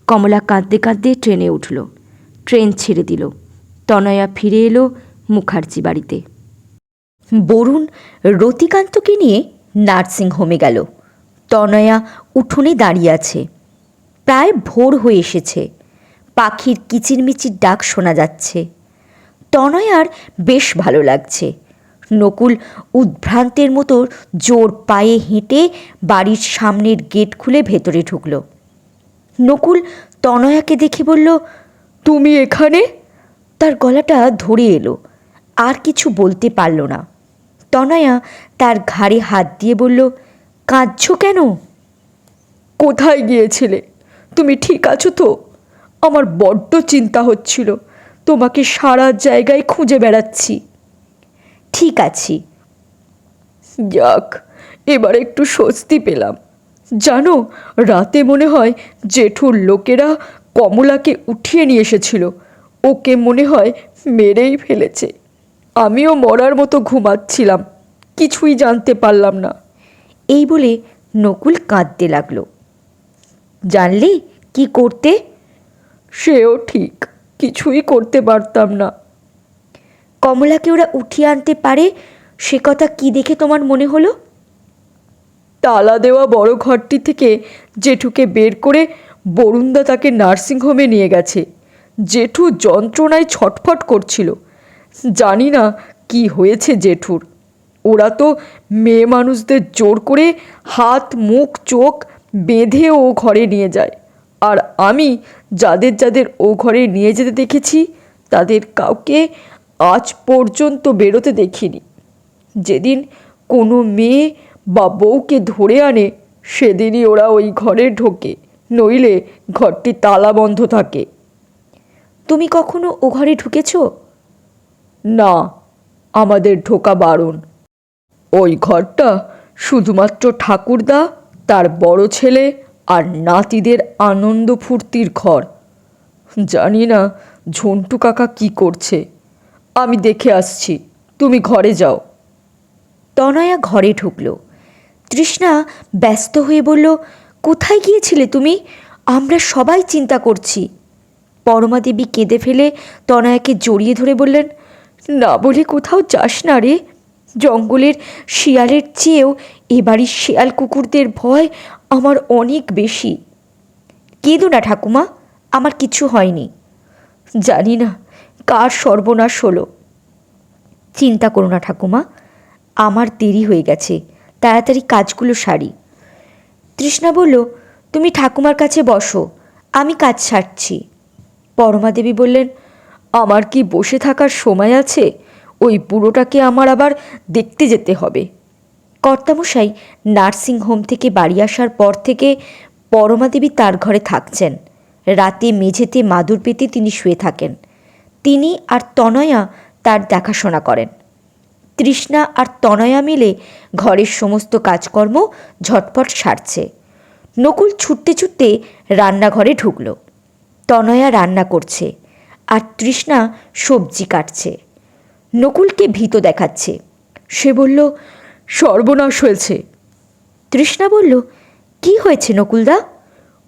Speaker 1: কমলা কাঁদতে কাঁদতে ট্রেনে উঠল। ট্রেন ছেড়ে দিল। তনয়া ফিরে এলো মুখার্জি বাড়িতে। বরুণ রতিকান্তকে নিয়ে নার্সিংহোমে গেল। তনয়া উঠোনে দাঁড়িয়ে আছে। প্রায় ভোর হয়ে এসেছে। পাখির কিচিরমিচির ডাক শোনা যাচ্ছে। তনয়ার বেশ ভালো লাগছে। নকুল উদ্ভ্রান্তের মতো জোর পায়ে হেঁটে বাড়ির সামনের গেট খুলে ভেতরে ঢুকল। নকুল তনয়াকে দেখে বলল, তুমি এখানে? তার গলাটা ধরে এলো, আর কিছু বলতে পারল না। তনয়া তার ঘাড়ে হাত দিয়ে বলল, কাঁদছো কেন?
Speaker 2: কোথায় গিয়েছিলে? তুমি ঠিক আছো তো? আমার বড্ড চিন্তা হচ্ছিল, তোমাকে সারা জায়গায় খুঁজে বেড়াচ্ছি।
Speaker 1: ঠিক আছি।
Speaker 2: যাক, এবার একটু স্বস্তি পেলাম। জানো, রাতে মনে হয় জেঠুর লোকেরা কমলাকে উঠিয়ে নিয়ে এসেছিল। ওকে মনে হয় মেরেই ফেলেছে। আমিও মরার মতো ঘুমাচ্ছিলাম, কিছুই জানতে পারলাম না।
Speaker 1: এই বলে নকুল কাঁদতে লাগলো। জানলি কি করতে?
Speaker 2: সেও ঠিক, কিছুই করতে পারতাম না।
Speaker 1: কমলাকে ওরা উঠিয়ে আনতে পারে সে কথা কি দেখে তোমার মনে হলো?
Speaker 2: তালা দেওয়া বড় ঘরটি থেকে জেঠুকে বের করে বরুণদা তাকে নার্সিংহোমে নিয়ে গেছে। জেঠু যন্ত্রণায় ছটফট করছিল। জানি না কি হয়েছে জেঠুর। ওরা তো মেয়ে মানুষদের জোর করে হাত মুখ চোখ বেঁধে ও ঘরে নিয়ে যায়। আর আমি যাদের যাদের ও ঘরে নিয়ে যেতে দেখেছি তাদের কাউকে আজ পর্যন্ত বেরোতে দেখিনি। যেদিন কোনো মেয়ে বা বউকে ধরে আনে সেদিনই ওরা ওই ঘরে ঢোকে, নইলে ঘরটি তালা বন্ধ থাকে।
Speaker 1: তুমি কখনো ও ঘরে ঢুকেছ?
Speaker 2: না, আমাদের ঢোকা বারণ। ওই ঘরটা শুধুমাত্র ঠাকুরদা, তার বড় ছেলে আর নাতিদের আনন্দ ফুর্তির ঘর। জানি না ঝন্টু কাকা কি করছে, আমি দেখে আসছি, তুমি ঘরে যাও।
Speaker 1: তনয়া ঘরে ঢুকল। তৃষ্ণা ব্যস্ত হয়ে বলল, কোথায় গিয়েছিলে তুমি? আমরা সবাই চিন্তা করছি। পরমা দেবী কেঁদে ফেলে তনয়াকে জড়িয়ে ধরে বললেন, না বলে কোথাও যাস না রে। জঙ্গলের শিয়ালের চেয়েও এ বাড়ির শিয়াল কুকুরদের ভয় আমার অনেক বেশি। কেঁদো না ঠাকুমা, আমার কিছু হয়নি। জানি না কার সর্বনাশ হলো। চিন্তা করো না ঠাকুমা, আমার দেরি হয়ে গেছে, তাড়াতাড়ি কাজগুলো সারি। তৃষ্ণা বলল, তুমি ঠাকুমার কাছে বসো, আমি কাজ সারছি। পরমা দেবী বললেন, আমার কি বসে থাকার সময় আছে? ওই বুড়োটাকে আমার আবার দেখতে যেতে হবে। কর্তামশাই নার্সিংহোম থেকে বাড়ি আসার পর থেকে পরমা দেবী তার ঘরে থাকছেন। রাতে মেঝেতে মাদুর পেতে তিনি শুয়ে থাকেন। তিনি আর তনয়া তার দেখাশোনা করেন। তৃষ্ণা আর তনয়া মিলে ঘরের সমস্ত কাজকর্ম ঝটপট সারছে। নকুল ছুটতে ছুটতে রান্নাঘরে ঢুকল। তনয়া রান্না করছে আর তৃষ্ণা সবজি কাটছে। নকুলকে ভীত দেখাচ্ছে। সে বলল, সর্বনাশ হয়েছে। তৃষ্ণা বলল, কি হয়েছে নকুলদা?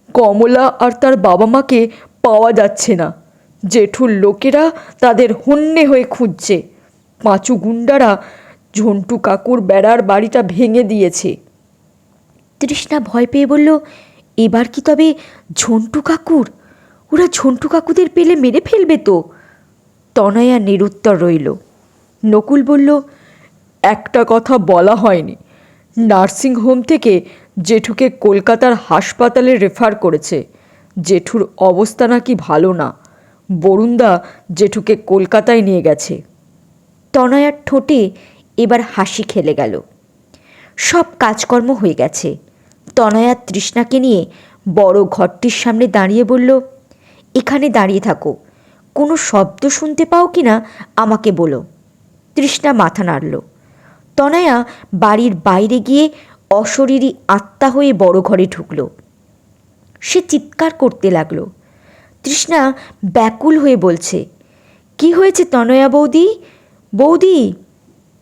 Speaker 1: কমলা আর তার বাবা মাকে পাওয়া যাচ্ছে না। জেঠুর লোকেরা তাদের হন্যে হয়ে খুঁজছে। পাঁচু গুন্ডারা ঝন্টু কাকুর বেড়ার বাড়িটা ভেঙে দিয়েছে। তৃষ্ণা ভয় পেয়ে বলল, এবার কি তবে ঝন্টু কাকুর? ওরা ঝন্টু কাকুদের পেলে মেরে ফেলবে তো। তনয়া নিরুত্তর রইল। নকুল বলল, একটা কথা বলা হয়নি। নার্সিংহোম থেকে জেঠুকে কলকাতার হাসপাতালে রেফার করেছে। জেঠুর অবস্থা নাকি ভালো না। বরুণদা জেঠুকে কলকাতায় নিয়ে গেছে। তনয়ার ঠোঁটে এবার হাসি খেলে গেল। সব কাজকর্ম হয়ে গেছে। তনয়া তৃষ্ণাকে নিয়ে বড় ঘরটির সামনে দাঁড়িয়ে বলল, এখানে দাঁড়িয়ে থাকো। কোনো শব্দ শুনতে পাও কি না আমাকে বলো। তৃষ্ণা মাথা নাড়ল। তনয়া বাড়ির বাইরে গিয়ে অশরীরী আত্মা হয়ে বড় ঘরে ঢুকল। সে চিৎকার করতে লাগলো। তৃষ্ণা ব্যাকুল হয়ে বলছে, কি হয়েছে তনয়া বৌদি? বৌদি!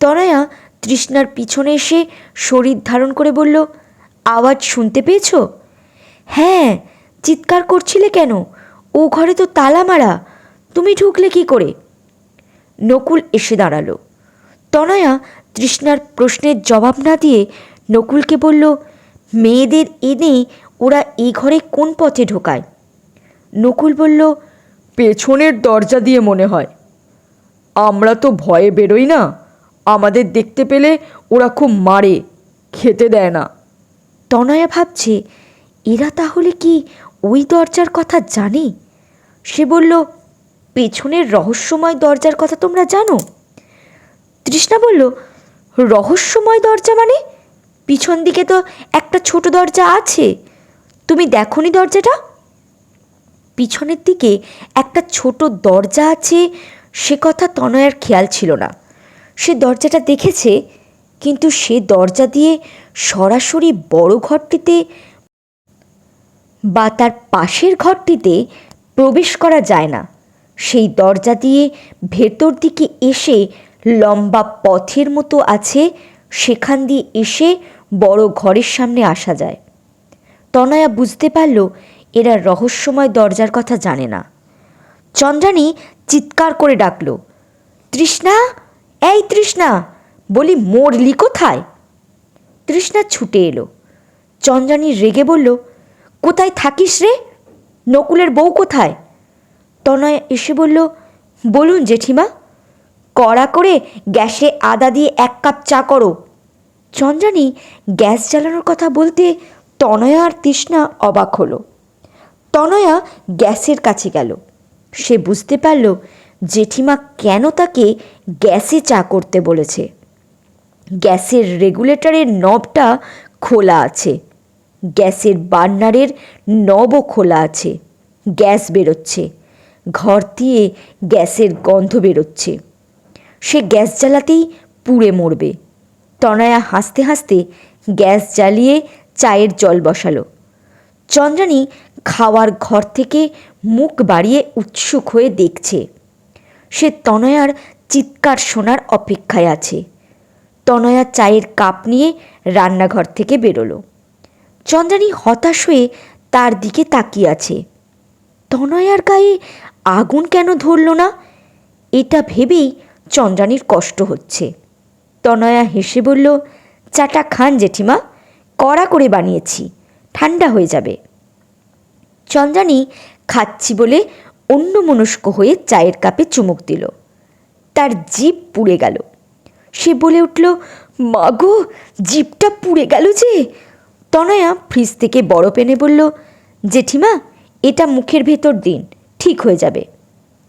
Speaker 1: তনয়া তৃষ্ণার পিছনে এসে শরীর ধারণ করে বলল, আওয়াজ শুনতে পেয়েছ? হ্যাঁ, চিৎকার করছিলে কেন? ও ঘরে তো তালা মারা, তুমি ঢুকলে কি করে? নকুল এসে দাঁড়ালো। তনয়া তৃষ্ণার প্রশ্নের জবাব না দিয়ে নকুলকে বলল, মেয়েদের এনে ওরা এই ঘরে কোন পথে ঢোকায়? নকুল বলল, পেছনের দরজা দিয়ে মনে হয়। আমরা তো ভয়ে বেরোই না। আমাদের দেখতে পেলে ওরা খুব মারে, খেতে দেয় না। তনয়া ভাবছে, এরা তাহলে কি ওই দরজার কথা জানে? সে বলল, পেছনের রহস্যময় দরজার কথা তোমরা জানো? তৃষ্ণা বলল, রহস্যময় দরজা মানে? পিছন দিকে তো একটা ছোট দরজা আছে, তুমি দেখোনি দরজাটা? পিছনের দিকে একটা ছোট দরজা আছে সে কথা তনয়ার খেয়াল ছিল না। সে দরজাটা দেখেছে, কিন্তু সে দরজা দিয়ে সরাসরি বড় ঘরটিতে বা তার পাশের ঘরটিতে প্রবেশ করা যায় না। সেই দরজা দিয়ে ভেতর দিকে এসে লম্বা পথের মতো আছে, সেখান দিয়ে এসে বড় ঘরের সামনে আসা যায়। তনয়া বুঝতে পারল এরা রহস্যময় দরজার কথা জানে না। চন্দ্রানী চিৎকার করে ডাকল, তৃষ্ণা! এই তৃষ্ণা! বলি, মরলি কোথায়? তৃষ্ণা ছুটে এলো। চন্দ্রানী রেগে বলল, কোথায় থাকিস রে? নকুলের বউ কোথায়? তনয়া এসে বলল, বলুন জেঠিমা। কড়া করে গ্যাসে আদা দিয়ে 1 কাপ চা করো। চন্দ্রানী গ্যাস জ্বালানোর কথা বলতে তনয়া আর তৃষ্ণা অবাক হলো। তনয়া গ্যাসের কাছে গেল। সে বুঝতে পারল জেঠিমা কেন তাকে গ্যাসে চা করতে বলেছে। গ্যাসের রেগুলেটরের নবটা খোলা আছে, গ্যাসের বার্নারের নবও খোলা আছে। গ্যাস বেরোচ্ছে, ঘর দিয়ে গ্যাসের গন্ধ বেরোচ্ছে। সে গ্যাস জ্বালাতেই পুড়ে মরবে। তনয়া হাসতে হাসতে গ্যাস জ্বালিয়ে চায়ের জল বসালো। চন্দ্রানী খাওয়ার ঘর থেকে মুখ বাড়িয়ে উৎসুক হয়ে দেখছে। সে তনয়ার চিৎকার শোনার অপেক্ষায় আছে। তনয়া চায়ের কাপ নিয়ে রান্নাঘর থেকে বেরোলো। চন্দ্রানী হতাশ হয়ে তার দিকে তাকিয়ে আছে। তনয়ার গায়ে আগুন কেন ধরল না, এটা ভেবেই চন্দ্রানীর কষ্ট হচ্ছে। তনয়া হেসে বলল, চাটা খান জেঠিমা, কড়া করে বানিয়েছি, ঠান্ডা হয়ে যাবে। চন্দ্রানী খাচ্ছি বলে অন্যমনস্ক হয়ে চায়ের কাপে চুমুক দিল। তার জিভ পুড়ে গেল। সে বলে উঠল, মাগো, জিভটা পুড়ে গেল যে। তনয়া ফ্রিজ থেকে বরফ এনে বলল, জেঠিমা, এটা মুখের ভেতর দিন, ঠিক হয়ে যাবে।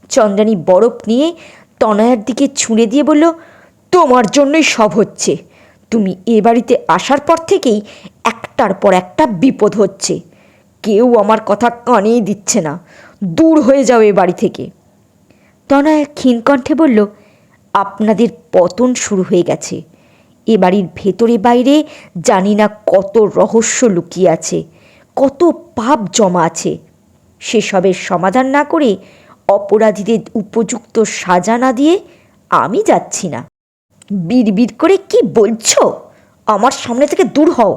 Speaker 1: চন্দ্রানী বরফ নিয়ে তনয়ার দিকে ছুঁড়ে দিয়ে বলল, তোমার জন্যই সব হচ্ছে। তুমি এ বাড়িতে আসার পর থেকেই একটার পর একটা বিপদ হচ্ছে। কেউ আমার কথা কানেই দিচ্ছে না। দূর হয়ে যাও এ বাড়ি থেকে। তনয়া ক্ষীণ কণ্ঠে বলল, আপনাদের পতন শুরু হয়ে গেছে। এ বাড়ির ভেতরে বাইরে জানি না কত রহস্য লুকিয়ে আছে, কত পাপ জমা আছে। সেসবের সমাধান না করে অপরাধীদের উপযুক্ত সাজা না দিয়ে আমি যাচ্ছি না। বিড়বিড় করে কি বলছো? আমার সামনে থেকে দূর হও।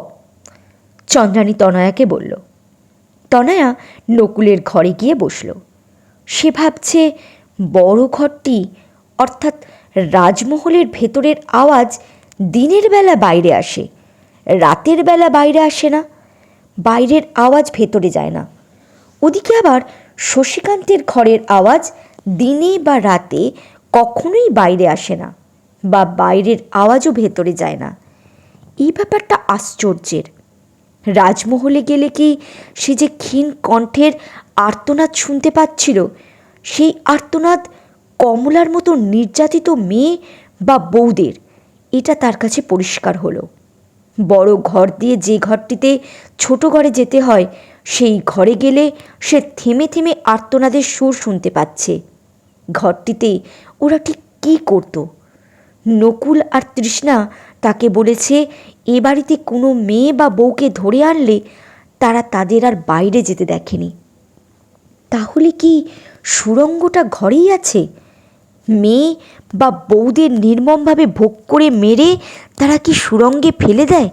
Speaker 1: চন্দ্রানী তনয়াকে বলল। তনয়া নকুলের ঘরে গিয়ে বসল। সে ভাবছে, বড় ঘরটি অর্থাৎ রাজমহলের ভেতরের আওয়াজ দিনের বেলা বাইরে আসে, রাতের বেলা বাইরে আসে না। বাইরের আওয়াজ ভেতরে যায় না। ওদিকে আবার শশীকান্তের ঘরের আওয়াজ দিনে বা রাতে কখনোই বাইরে আসে না, বা বাইরের আওয়াজও ভেতরে যায় না। এই ব্যাপারটা আশ্চর্যের। রাজমহলে গেলে কি সে যে ক্ষীণ কণ্ঠের আর্তনাদ শুনতে পাচ্ছিল, সেই আর্তনাদ কমলার মতো নির্যাতিত মেয়ে বা বউদের, এটা তার কাছে পরিষ্কার হলো। বড় ঘর দিয়ে যে ঘরটিতে ছোট ঘরে যেতে হয়, সেই ঘরে গেলে সে থেমে থেমে আর্তনাদের সুর শুনতে পাচ্ছে। ঘরটিতে ওরা ঠিক কী করত? নকুল আর তৃষ্ণা তাকে বলেছে, এ বাড়িতে কোনো মেয়ে বা বউকে ধরে আনলে তারা তাদের আর বাইরে যেতে দেখেনি। তাহলে কি সুড়ঙ্গটা ঘরেই আছে? মেয়ে বা বউদের নির্মমভাবে ভোগ করে মেরে তারা কি সুড়ঙ্গে ফেলে দেয়,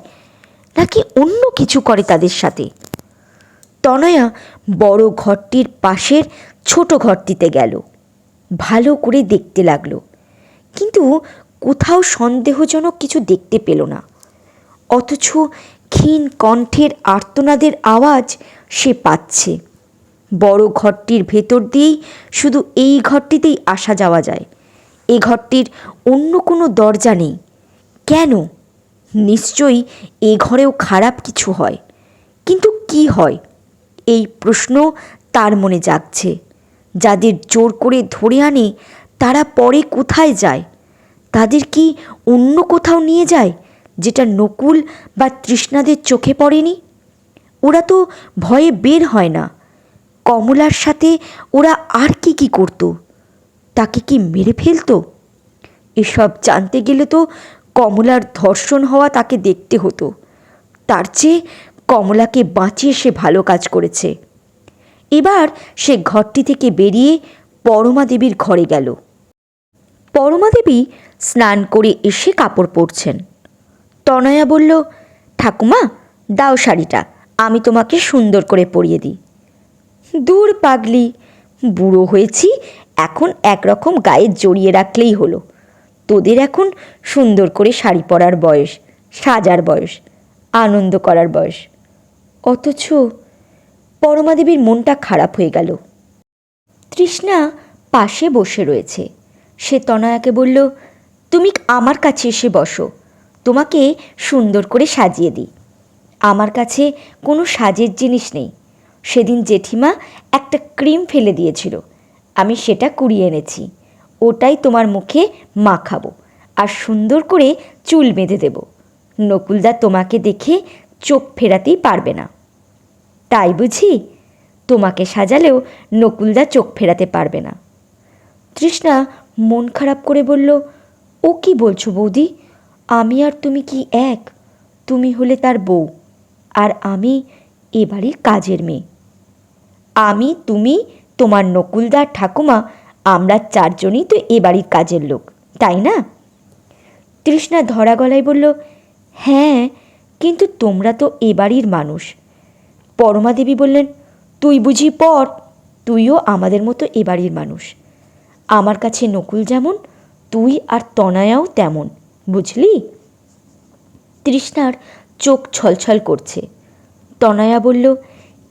Speaker 1: নাকি অন্য কিছু করে তাদের সাথে? তনয়া বড় ঘরটির পাশের ছোট ঘরটিতে গেল, ভালো করে দেখতে লাগলো, কিন্তু কোথাও সন্দেহজনক কিছু দেখতে পেল না। অথচ ক্ষীণ কণ্ঠের আর্তনাদের আওয়াজ সে পাচ্ছে। বড় ঘরটির ভেতর দিয়েই শুধু এই ঘরটিতেই আসা যাওয়া যায়। এ ঘরটির অন্য কোনো দরজা নেই। কেন? নিশ্চয়ই এ ঘরেও খারাপ কিছু হয়, কিন্তু কি হয়? এই প্রশ্ন তার মনে জাগছে। যাদের জোর করে ধরে আনে তারা পরে কোথায় যায়? তাদের কি অন্য কোথাও নিয়ে যায়, যেটা নকুল বা তৃষ্ণাদের চোখে পড়েনি? ওরা তো ভয়ে বের হয় না। কমলার সাথে ওরা আর কি করতো? তাকে কি মেরে ফেলতো? এসব জানতে গেলে তো কমলার ধর্ষণ হওয়া তাকে দেখতে হতো। তার চেয়ে কমলাকে বাঁচিয়ে সে ভালো কাজ করেছে। এবার সে ঘরটি থেকে বেরিয়ে পরমা দেবীর ঘরে গেল। পরমা দেবী স্নান করে এসে কাপড় পরছেন। তনয়া বলল, ঠাকুমা দাও শাড়িটা, আমি তোমাকে সুন্দর করে পরিয়ে দিই। দূর পাগলি, বুড়ো হয়েছি, এখন একরকম গায়ে জড়িয়ে রাখলেই হলো। তোদের এখন সুন্দর করে শাড়ি পরার বয়স, সাজার বয়স, আনন্দ করার বয়স। অথচ পরমা দেবীর মনটা খারাপ হয়ে গেল। তৃষ্ণা পাশে বসে রয়েছে। সে তনয়াকে বলল, তুমি আমার কাছে এসে বসো, তোমাকে সুন্দর করে সাজিয়ে দিই। আমার কাছে কোনো সাজের জিনিস নেই। সেদিন জেঠিমা একটা ক্রিম ফেলে দিয়েছিল, আমি সেটা কুড়িয়ে এনেছি। ওটাই তোমার মুখে মাখাবো আর সুন্দর করে চুল বেঁধে দেব। নকুলদা তোমাকে দেখে চোখ ফেরাতেই পারবে না। তাই বুঝি? তোমাকে সাজালেও নকুলদা চোখ ফেরাতে পারবে না। তৃষ্ণা মন খারাপ করে বলল, ও কি বলছো বৌদি? আমি আর তুমি কি এক? তুমি হলে তার বউ, আর আমি এ বাড়ির কাজের মেয়ে। আমি, তুমি, তোমার নকুলদার ঠাকুমা, আমরা চারজনই তো এ বাড়ির কাজের লোক, তাই না? তৃষ্ণা ধরা গলায় বলল, হ্যাঁ, কিন্তু তোমরা তো এ বাড়ির মানুষ। পরমা দেবী বললেন, তুই বুঝি পর, তুইও আমাদের মতো এ বাড়ির মানুষ। আমার কাছে নকুল যেমন, তুই আর তনয়াও তেমন, বুঝলি? তৃষ্ণার চোখ ছলছল করছে। তনয়া বলল,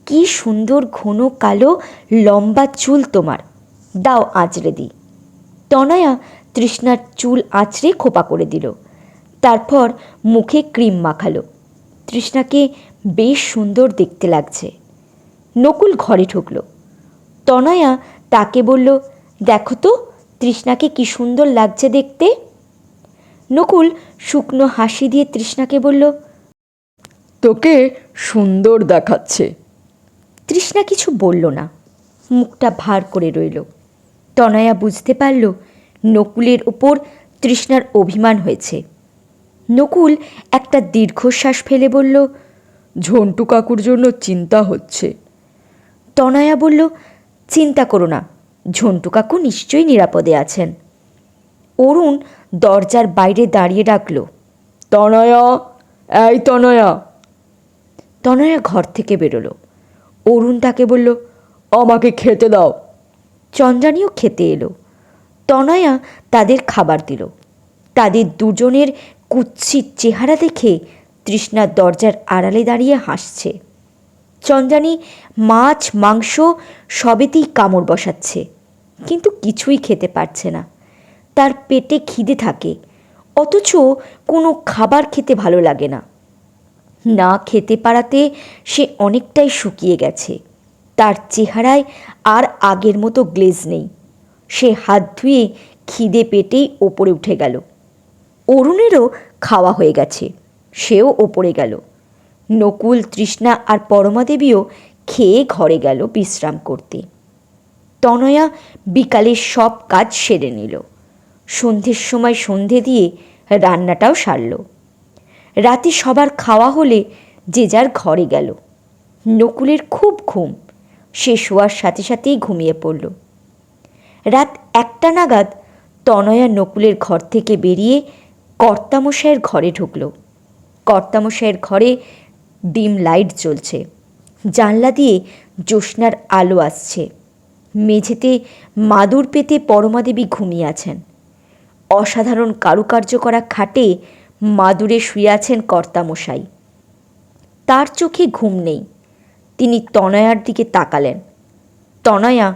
Speaker 1: কি সুন্দর ঘন কালো লম্বা চুল তোমার, দাও আঁচড়ে দিই। তনয়া তৃষ্ণার চুল আঁচড়ে খোপা করে দিল, তারপর মুখে ক্রিম মাখালো। তৃষ্ণাকে বেশ সুন্দর দেখতে লাগছে। নকুল ঘরে ঢুকল। তনয়া তাকে বলল, দেখো তো তৃষ্ণাকে কি সুন্দর লাগছে দেখতে। নকুল শুকনো হাসি দিয়ে তৃষ্ণাকে বলল,
Speaker 2: তোকে সুন্দর দেখাচ্ছে।
Speaker 1: তৃষ্ণা কিছু বলল না, মুখটা ভার করে রইল। তনয়া বুঝতে পারল নকুলের ওপর তৃষ্ণার অভিমান হয়েছে। নকুল একটা দীর্ঘশ্বাস ফেলে বলল,
Speaker 2: ঝন্টু কাকুর জন্য চিন্তা হচ্ছে।
Speaker 1: তনয়া বলল, চিন্তা করো না, ঝন্টু কাকু নিশ্চয়ই নিরাপদে আছেন। অরুণ দরজার বাইরে দাঁড়িয়ে ডাকল,
Speaker 2: তনয়া, এই তনয়া।
Speaker 1: তনয়া ঘর থেকে বেরোলো। অরুণ তাকে বলল,
Speaker 2: আমাকে খেতে দাও।
Speaker 1: চন্দ্রানীও খেতে এলো। তনয়া তাদের খাবার দিল। তাদের দুজনের কুৎসিত চেহারা দেখে তৃষ্ণা দরজার আড়ালে দাঁড়িয়ে হাসছে। চন্দ্রানী মাছ মাংস সবেতেই কামড় বসাচ্ছে, কিন্তু কিছুই খেতে পারছে না। তার পেটে খিদে থাকে, অথচ কোনো খাবার খেতে ভালো লাগে না। না খেতে পারাতে সে অনেকটাই শুকিয়ে গেছে। তার চেহারায় আর আগের মতো গ্লেজ নেই। সে হাত ধুয়ে খিদে পেটেই ওপরে উঠে গেল। অরুণেরও খাওয়া হয়ে গেছে, সেও ওপরে গেল। নকুল, তৃষ্ণা আর পরমাদেবীও খেয়ে ঘরে গেল বিশ্রাম করতে। তনয়া বিকালের সব কাজ সেরে নিল। সন্ধ্যের সময় সন্ধে দিয়ে রান্নাটাও সারল। রাতে সবার খাওয়া হলে যে যার ঘরে গেল। নকুলের খুব ঘুম, সে শোয়ার সাথে সাথেই ঘুমিয়ে পড়ল। রাত 1টা নাগাদ তনয়া নকুলের ঘর থেকে বেরিয়ে কর্তামশাইয়ের ঘরে ঢুকল। কর্তামশাইয়ের ঘরে ডিম লাইট জ্বলছে, জানলা দিয়ে জ্যোৎস্নার আলো আসছে। মেঝেতে মাদুর পেতে পরমাদেবী ঘুমিয়ে আছেন। অসাধারণ কারুকার্য করা খাটে মাদুরে শুয়ে আছেন কর্তামশাই। তার চোখে ঘুম নেই। তিনি তনয়ার দিকে তাকালেন। তনয়া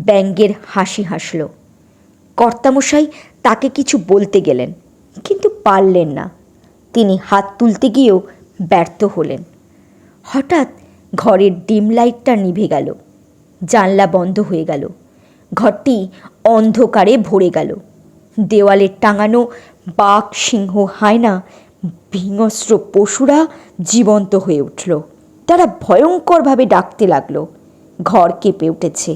Speaker 1: ব্যঙ্গের হাসি হাসল। কর্তামশাই তাকে কিছু বলতে গেলেন, কিন্তু পারলেন না। তিনি হাত তুলতে গিয়েও ব্যর্থ হলেন। হঠাৎ ঘরের ডিম লাইটটা নিভে গেল, জানলা বন্ধ হয়ে গেল। ঘরটি অন্ধকারে ভরে গেল। দেওয়ালে টাঙানো বাঘ, সিংহ, হায়না, হিংস্র পশুরা জীবন্ত হয়ে উঠল। তারা ভয়ঙ্করভাবে ডাকতে লাগলো। ঘর কেঁপে উঠেছে।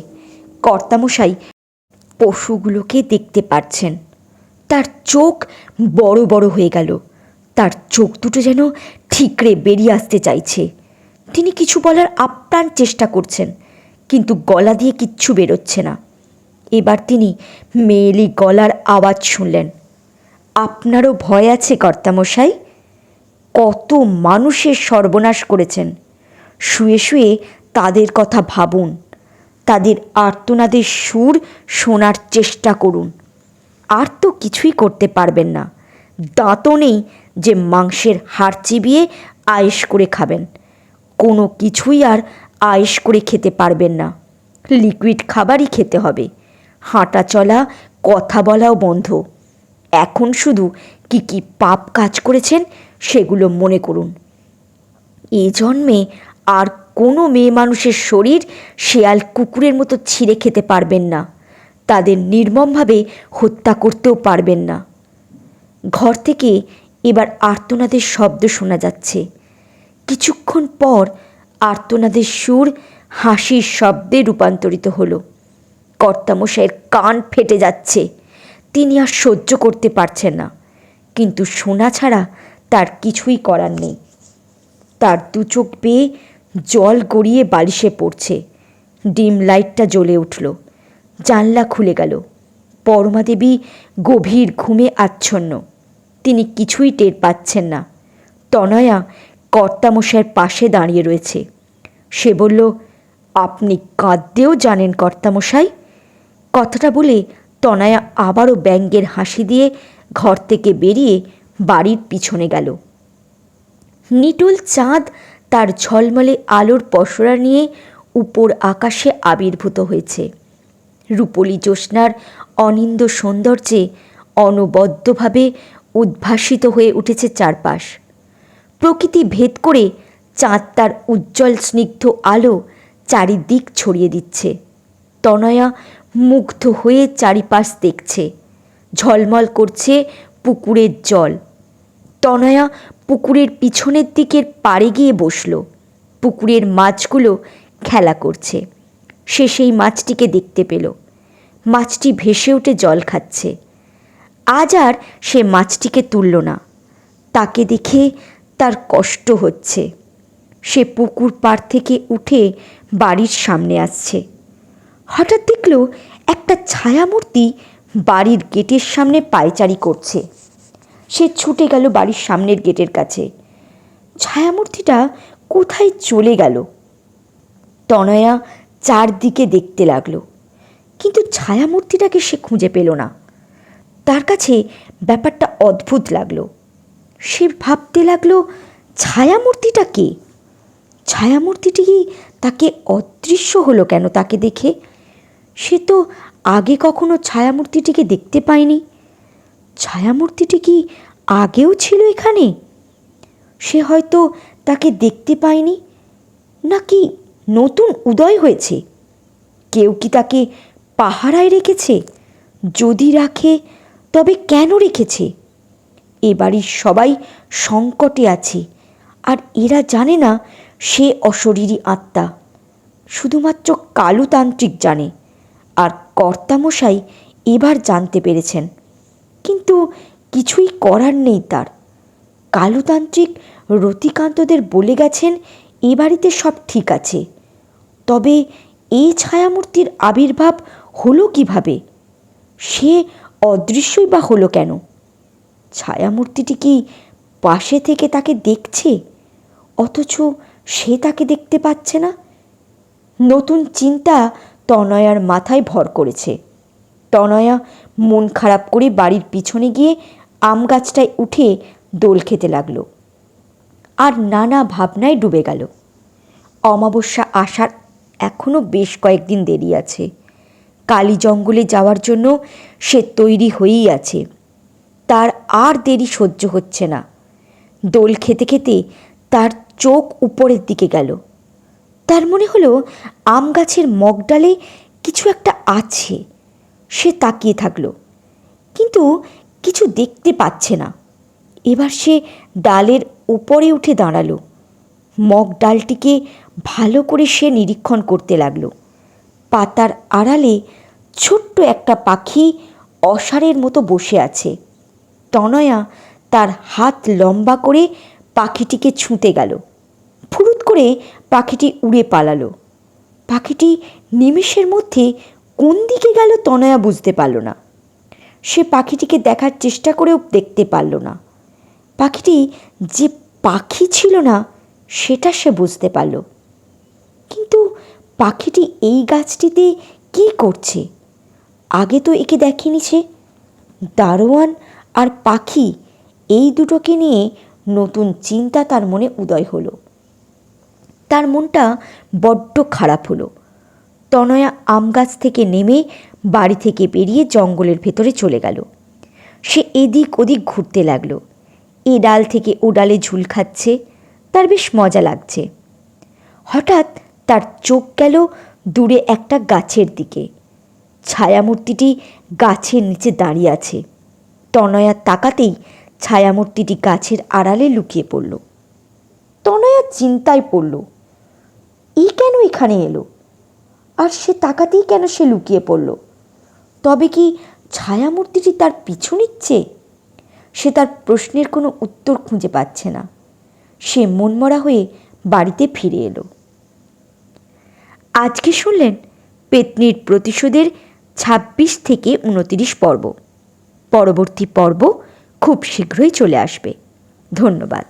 Speaker 1: কর্তামশাই পশুগুলোকে দেখতে পাচ্ছেন। তার চোখ বড় বড় হয়ে গেল। তার চোখ দুটো যেন ঠিকরে বেরিয়ে আসতে চাইছে। তিনি কিছু বলার আপ্রাণ চেষ্টা করছেন, কিন্তু গলা দিয়ে কিচ্ছু বেরোচ্ছে না। এবার তিনি মেয়েলি গলার আওয়াজ শুনলেন, আপনারও ভয় আছে কর্তামশাই? কত মানুষের সর্বনাশ করেছেন। শুয়ে শুয়ে তাদের কথা ভাবুন, তাদের আর্তনাদের সুর শোনার চেষ্টা করুন। আর তো কিছুই করতে পারবেন না। দাঁতও নেই যে মাংসের হাড় চিবিয়ে আয়েশ করে খাবেন। কোনো কিছুই আর আয়েশ করে খেতে পারবেন না। লিকুইড খাবারই খেতে হবে। হাঁটা চলা, কথা বলাও বন্ধ। এখন শুধু কি কি পাপ কাজ করেছেন সেগুলো মনে করুন। এ জন্মে আর কোনো মেয়ে মানুষের শরীর শেয়াল কুকুরের মতো ছিঁড়ে খেতে পারবেন না। তাদের নির্মমভাবে হত্যা করতেও পারবেন না। ঘর থেকে এবার আর্তনাদের শব্দ শোনা যাচ্ছে। কিছুক্ষণ পর আর্তনাদের সুর হাসির শব্দে রূপান্তরিত হলো। কর্তামশাইয়ের কান ফেটে যাচ্ছে। তিনি আর সহ্য করতে পারছেন না, কিন্তু শোনা ছাড়া তার কিছুই করার নেই। তার দু চোখ বেয়ে জল গড়িয়ে বালিশে পড়ছে। ডিম লাইটটা জ্বলে উঠল। জানলা খুলে গেল। পরমাদেবী গভীর ঘুমে আচ্ছন্ন। তিনি কিছুই টের পাচ্ছেন না। তনয়া কর্তামশাইয়ের পাশে দাঁড়িয়ে রয়েছে। সে বলল, আপনি কাঁদতেও জানেন কর্তামশাই? কথাটা বলে তনয়া আবারও ব্যঙ্গের হাসি দিয়ে ঘর থেকে বেরিয়ে বাড়ির পিছনে গেল। নিটোল চাঁদ তার ঝলমলে আলোর পসরা নিয়ে উপর আকাশে আবির্ভূত হয়েছে। রূপলি জ্যোৎস্নার অনিন্দ সৌন্দর্যে অনবদ্যভাবে উদ্ভাসিত হয়ে উঠেছে চারপাশ। প্রকৃতি ভেদ করে চাঁদ তার উজ্জ্বল স্নিগ্ধ আলো চারিদিক ছড়িয়ে দিচ্ছে। তনয়া মুগ্ধ হয়ে চারিপাশ দেখছে। ঝলমল করছে পুকুরের জল। তনয়া পুকুরের পিছনের দিকের পাড়ে গিয়ে বসল। পুকুরের মাছগুলো খেলা করছে। সে সেই মাছটিকে দেখতে পেল। মাছটি ভেসে উঠে জল খাচ্ছে। আজ আর সে মাছটিকে তুলল না। তাকে দেখে তার কষ্ট হচ্ছে। সে পুকুর পাড় থেকে উঠে বাড়ির সামনে আসছে। হঠাৎ দেখল একটা ছায়ামূর্তি বাড়ির গেটের সামনে পায়চারি করছে। সে ছুটে গেল বাড়ির সামনের গেটের কাছে। ছায়ামূর্তিটা কোথায় চলে গেল? তনয়া চারদিকে দেখতে লাগলো, কিন্তু ছায়ামূর্তিটাকে সে খুঁজে পেল না। তার কাছে ব্যাপারটা অদ্ভুত লাগলো। সে ভাবতে লাগলো, ছায়ামূর্তিটা কে? ছায়ামূর্তিটি কি তাকে অদৃশ্য হলো কেন তাকে দেখে? সে তো আগে কখনো ছায়ামূর্তিটিকে দেখতে পায়নি। ছায়ামূর্তিটি কি আগেও ছিল এখানে? সে হয়তো তাকে দেখতে পায়নি, নাকি নতুন উদয় হয়েছে? কেউ কি তাকে পাহারায় রেখেছে? যদি রাখে তবে কেন রেখেছে? এ বাড়ির সবাই সংকটে আছে, আর এরা জানে না সে অশরীরী আত্মা। শুধুমাত্র কালুতান্ত্রিক জানে, আর কর্তামশাই এবার জানতে পেরেছেন। কিন্তু কিছুই করার নেই তার। কালুতান্ত্রিক রতিকান্তদের বলে গেছেন এ বাড়িতে সব ঠিক আছে। তবে এই ছায়ামূর্তির আবির্ভাব হলো কিভাবে? সে অদৃশ্যই বা হলো কেন? ছায়ামূর্তিটি কি পাশে থেকে তাকে দেখছে, অথচ সে তাকে দেখতে পাচ্ছে না? নতুন চিন্তা তনয়ার মাথায় ভর করেছে। তনয়া মন খারাপ করে বাড়ির পিছনে গিয়ে আম গাছটায় উঠে দোল খেতে লাগলো, আর নানা ভাবনায় ডুবে গেল। অমাবস্যা আসার এখনও বেশ কয়েকদিন দেরি আছে। কালী জঙ্গলে যাওয়ার জন্য সে তৈরি হয়েই আছে। তার আর দেরি সহ্য হচ্ছে না। দোল খেতে খেতে তার চোখ উপরের দিকে গেল। তার মনে হলো আম গাছের মগডালে কিছু একটা আছে। সে তাকিয়ে থাকলো, কিন্তু কিছু দেখতে পাচ্ছে না। এবার সে ডালের উপরে উঠে দাঁড়ালো। মগ ডালটিকে ভালো করে সে নিরীক্ষণ করতে লাগলো। পাতার আড়ালে ছোট্ট একটা পাখি অসাড়ের মতো বসে আছে। তনয়া তার হাত লম্বা করে পাখিটিকে ছুঁতে গেল। ফুরুত করে পাখিটি উড়ে পালালো। পাখিটি নিমেষের মধ্যে কোন দিকে গেল তনয়া বুঝতে পারল না। সে পাখিটিকে দেখার চেষ্টা করেও দেখতে পারল না। পাখিটি যে পাখি ছিল না সেটা সে বুঝতে পারল। কিন্তু পাখিটি এই গাছটিতে কী করছে? আগে তো একে দেখেনি সে। দারোয়ান আর পাখি এই দুটোকে নিয়ে নতুন চিন্তা তার মনে উদয় হলো। তার মনটা বড্ড খারাপ হলো। তনয়া আম গাছ থেকে নেমে বাড়ি থেকে বেরিয়ে জঙ্গলের ভেতরে চলে গেল। সে এদিক ওদিক ঘুরতে লাগলো। এ ডাল থেকে ও ডালে ঝুল খাচ্ছে। তার বেশ মজা লাগছে। হঠাৎ তার চোখ গেল দূরে একটা গাছের দিকে। ছায়ামূর্তিটি গাছের নিচে দাঁড়িয়ে আছে। তনয়া তাকাতেই ছায়ামূর্তিটি গাছের আড়ালে লুকিয়ে পড়ল। তনয়া চিন্তায় পড়ল, এই কেন এখানে এলো? আর সে তাকাতেই কেন সে লুকিয়ে পড়ল? তবে কি ছায়ামূর্তিটি তার পিছু নিচ্ছে? সে তার প্রশ্নের কোনো উত্তর খুঁজে পাচ্ছে না। সে মনমরা হয়ে বাড়িতে ফিরে এলো। আজকে শুনলেন পেত্নীর প্রতিশোধের 26 থেকে 29 পর্ব। পরবর্তী পর্ব খুব শীঘ্রই চলে আসবে। ধন্যবাদ।